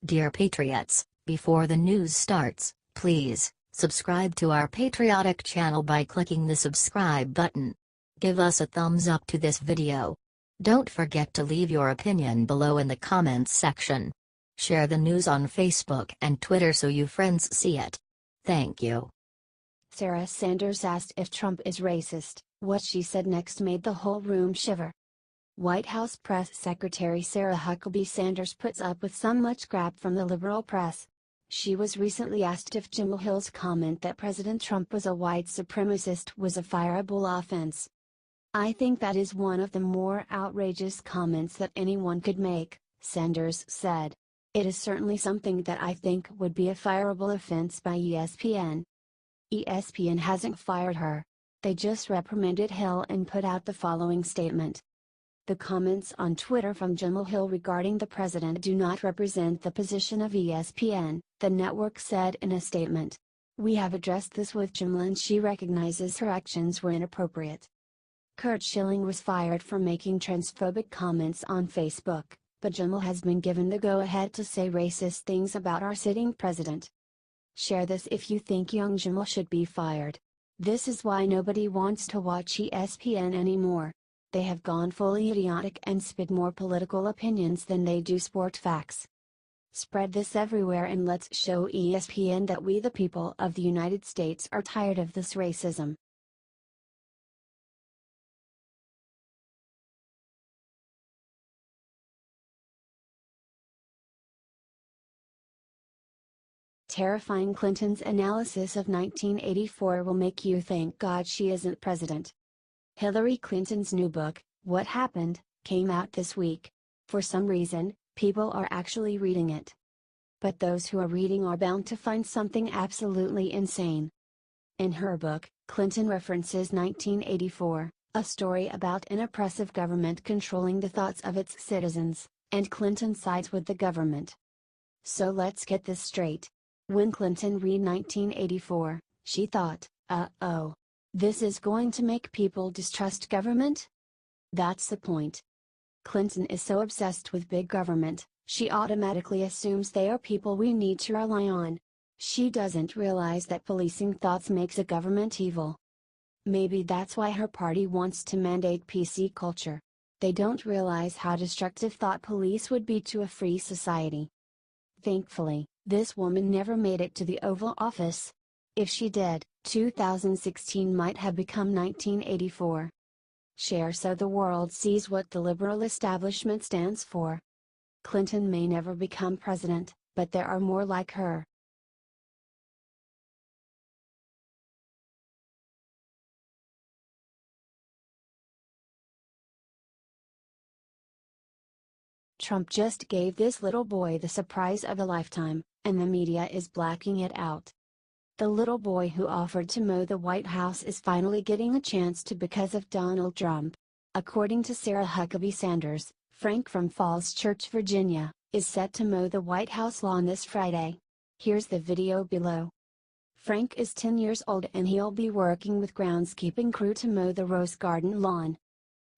Dear Patriots, before the news starts, please subscribe to our patriotic channel by clicking the subscribe button. Give us a thumbs up to this video. Don't forget to leave your opinion below in the comments section. Share the news on Facebook and Twitter so your friends see it. Thank you. Sarah Sanders asked if Trump is racist. What she said next made the whole room shiver. White House Press Secretary Sarah Huckabee Sanders puts up with some much crap from the liberal press. She was recently asked if Jemele Hill's comment that President Trump was a white supremacist was a fireable offense. "I think that is one of the more outrageous comments that anyone could make," Sanders said. "It is certainly something that I think would be a fireable offense by ESPN. ESPN hasn't fired her. They just reprimanded Hill and put out the following statement. The comments on Twitter from Jemele Hill regarding the president do not represent the position of ESPN, the network said in a statement. We have addressed this with Jemele and she recognizes her actions were inappropriate." Curt Schilling was fired for making transphobic comments on Facebook, but Jemele has been given the go-ahead to say racist things about our sitting president. Share this if you think young Jemele should be fired. This is why nobody wants to watch ESPN anymore. They have gone fully idiotic and spit more political opinions than they do sport facts. Spread this everywhere and let's show ESPN that we the people of the United States are tired of this racism. Terrifying. Clinton's analysis of 1984 will make you thank God she isn't president. Hillary Clinton's new book, What Happened, came out this week. For some reason, people are actually reading it. But those who are reading are bound to find something absolutely insane. In her book, Clinton references 1984, a story about an oppressive government controlling the thoughts of its citizens, and Clinton sides with the government. So let's get this straight. When Clinton read 1984, she thought, uh-oh. This is going to make people distrust government? That's the point. Clinton is so obsessed with big government, she automatically assumes they are people we need to rely on. She doesn't realize that policing thoughts makes a government evil. Maybe that's why her party wants to mandate PC culture. They don't realize how destructive thought police would be to a free society. Thankfully, this woman never made it to the Oval Office. If she did, 2016 might have become 1984. Share so the world sees what the liberal establishment stands for. Clinton may never become president, but there are more like her. Trump just gave this little boy the surprise of a lifetime, and the media is blacking it out. The little boy who offered to mow the White House is finally getting a chance to because of Donald Trump. According to Sarah Huckabee Sanders, Frank from Falls Church, Virginia, is set to mow the White House lawn this Friday. Here's the video below. Frank is 10 years old and he'll be working with groundskeeping crew to mow the Rose Garden lawn.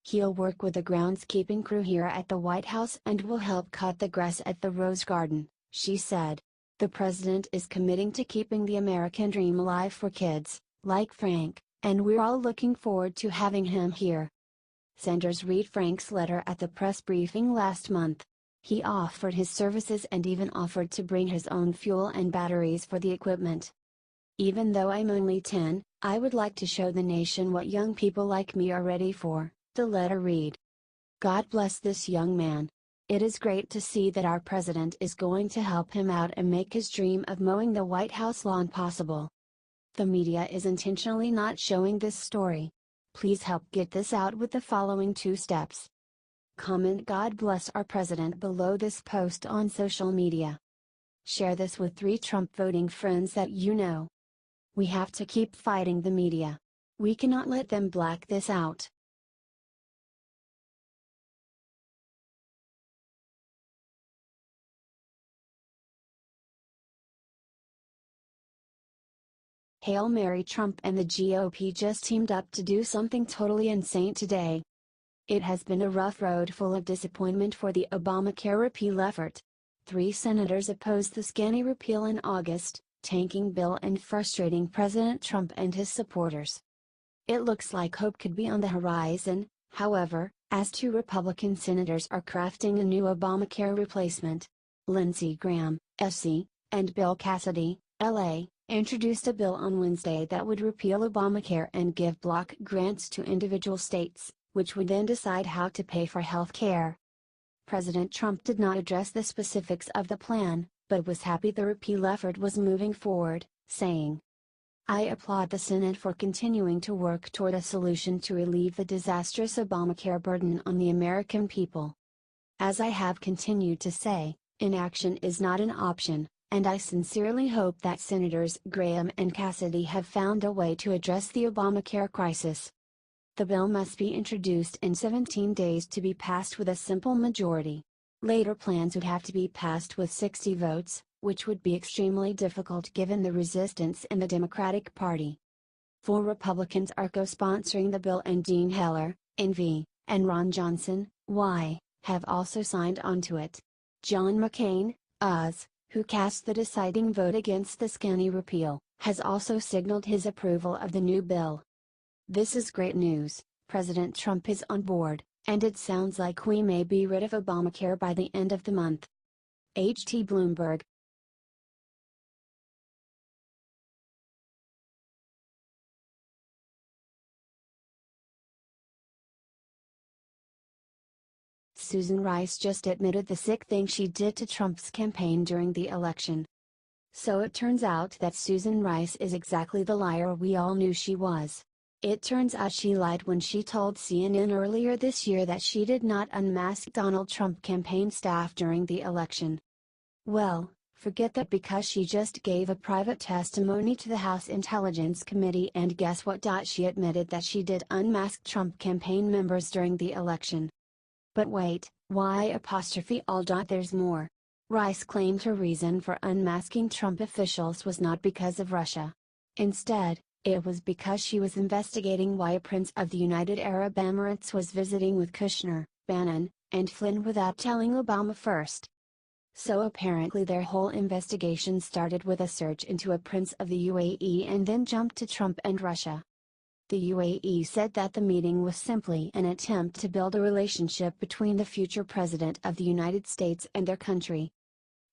He'll work with the groundskeeping crew here at the White House and will help cut the grass at the Rose Garden, she said. The president is committing to keeping the American dream alive for kids, like Frank, and we're all looking forward to having him here. Sanders read Frank's letter at the press briefing last month. He offered his services and even offered to bring his own fuel and batteries for the equipment. Even though I'm only 10, I would like to show the nation what young people like me are ready for, the letter read. God bless this young man. It is great to see that our president is going to help him out and make his dream of mowing the White House lawn possible. The media is intentionally not showing this story. Please help get this out with the following 2 steps. Comment God bless our president below this post on social media. Share this with 3 Trump voting friends that you know. We have to keep fighting the media. We cannot let them black this out. Hail Mary. Trump and the GOP just teamed up to do something totally insane today. It has been a rough road full of disappointment for the Obamacare repeal effort. 3 senators opposed the scanny repeal in August, tanking bill and frustrating President Trump and his supporters. It looks like hope could be on the horizon, however, as 2 Republican senators are crafting a new Obamacare replacement. Lindsey Graham, SC, and Bill Cassidy, LA, introduced a bill on Wednesday that would repeal Obamacare and give block grants to individual states, which would then decide how to pay for health care. President Trump did not address the specifics of the plan, but was happy the repeal effort was moving forward, saying, "I applaud the Senate for continuing to work toward a solution to relieve the disastrous Obamacare burden on the American people. As I have continued to say, inaction is not an option, and I sincerely hope that Senators Graham and Cassidy have found a way to address the Obamacare crisis. The bill must be introduced in 17 days to be passed with a simple majority. Later plans would have to be passed with 60 votes, which would be extremely difficult given the resistance in the Democratic Party. 4 Republicans are co-sponsoring the bill, and Dean Heller, NV, and Ron Johnson, Y, have also signed onto it. John McCain, Oz, who cast the deciding vote against the scanny repeal, has also signaled his approval of the new bill. This is great news. President Trump is on board, and it sounds like we may be rid of Obamacare by the end of the month." H.T. Bloomberg. Susan Rice just admitted the sick thing she did to Trump's campaign during the election. So it turns out that Susan Rice is exactly the liar we all knew she was. It turns out she lied when she told CNN earlier this year that she did not unmask Donald Trump campaign staff during the election. Well, forget that, because she just gave a private testimony to the House Intelligence Committee, and guess what? She admitted that she did unmask Trump campaign members during the election. But wait, why all? There's more. Rice claimed her reason for unmasking Trump officials was not because of Russia. Instead, it was because she was investigating why a Prince of the United Arab Emirates was visiting with Kushner, Bannon, and Flynn without telling Obama first. So apparently their whole investigation started with a search into a Prince of the UAE and then jumped to Trump and Russia. The UAE said that the meeting was simply an attempt to build a relationship between the future President of the United States and their country.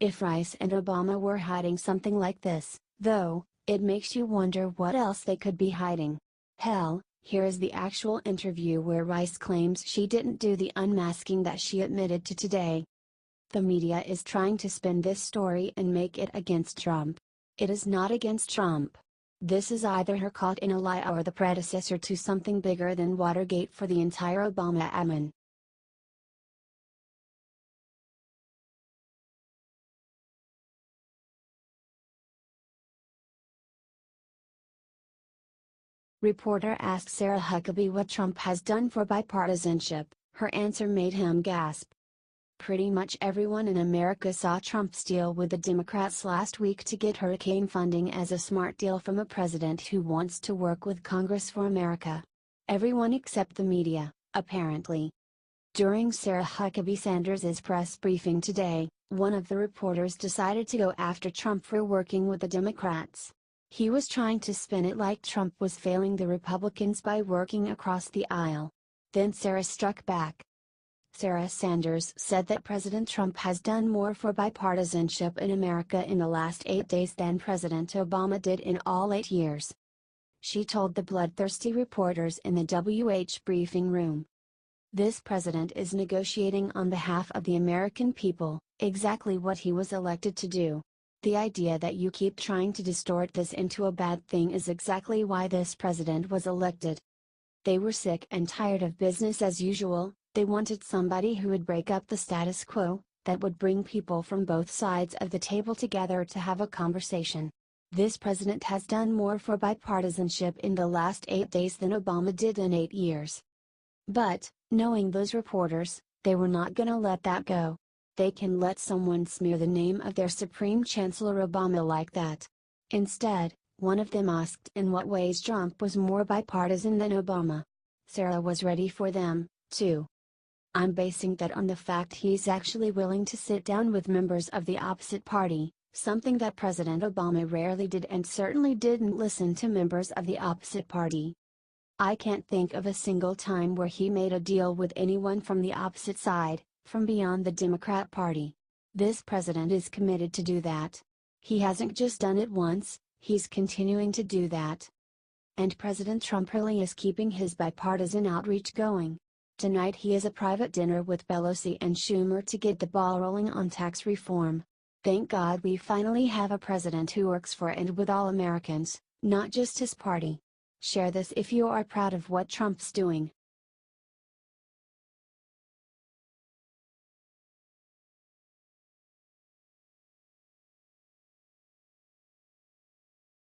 If Rice and Obama were hiding something like this, though, it makes you wonder what else they could be hiding. Hell, here is the actual interview where Rice claims she didn't do the unmasking that she admitted to today. The media is trying to spin this story and make it against Trump. It is not against Trump. This is either her caught in a lie or the predecessor to something bigger than Watergate for the entire Obama admin. Reporter asked Sarah Huckabee what Trump has done for bipartisanship. Her answer made him gasp. Pretty much everyone in America saw Trump's deal with the Democrats last week to get hurricane funding as a smart deal from a president who wants to work with Congress for America. Everyone except the media, apparently. During Sarah Huckabee Sanders' press briefing today, one of the reporters decided to go after Trump for working with the Democrats. He was trying to spin it like Trump was failing the Republicans by working across the aisle. Then Sarah struck back. Sarah Sanders said that President Trump has done more for bipartisanship in America in the last 8 days than President Obama did in all 8 years. She told the bloodthirsty reporters in the WH briefing room. This president is negotiating on behalf of the American people, exactly what he was elected to do. The idea that you keep trying to distort this into a bad thing is exactly why this president was elected. They were sick and tired of business as usual. They wanted somebody who would break up the status quo, that would bring people from both sides of the table together to have a conversation. This president has done more for bipartisanship in the last 8 days than Obama did in 8 years. But, knowing those reporters, they were not gonna let that go. They can let someone smear the name of their Supreme Chancellor Obama like that. Instead, one of them asked in what ways Trump was more bipartisan than Obama. Sarah was ready for them, too. I'm basing that on the fact he's actually willing to sit down with members of the opposite party, something that President Obama rarely did and certainly didn't listen to members of the opposite party. I can't think of a single time where he made a deal with anyone from the opposite side, from beyond the Democrat Party. This president is committed to do that. He hasn't just done it once, he's continuing to do that. And President Trump really is keeping his bipartisan outreach going. Tonight he has a private dinner with Pelosi and Schumer to get the ball rolling on tax reform. Thank God we finally have a president who works for and with all Americans, not just his party. Share this if you are proud of what Trump's doing.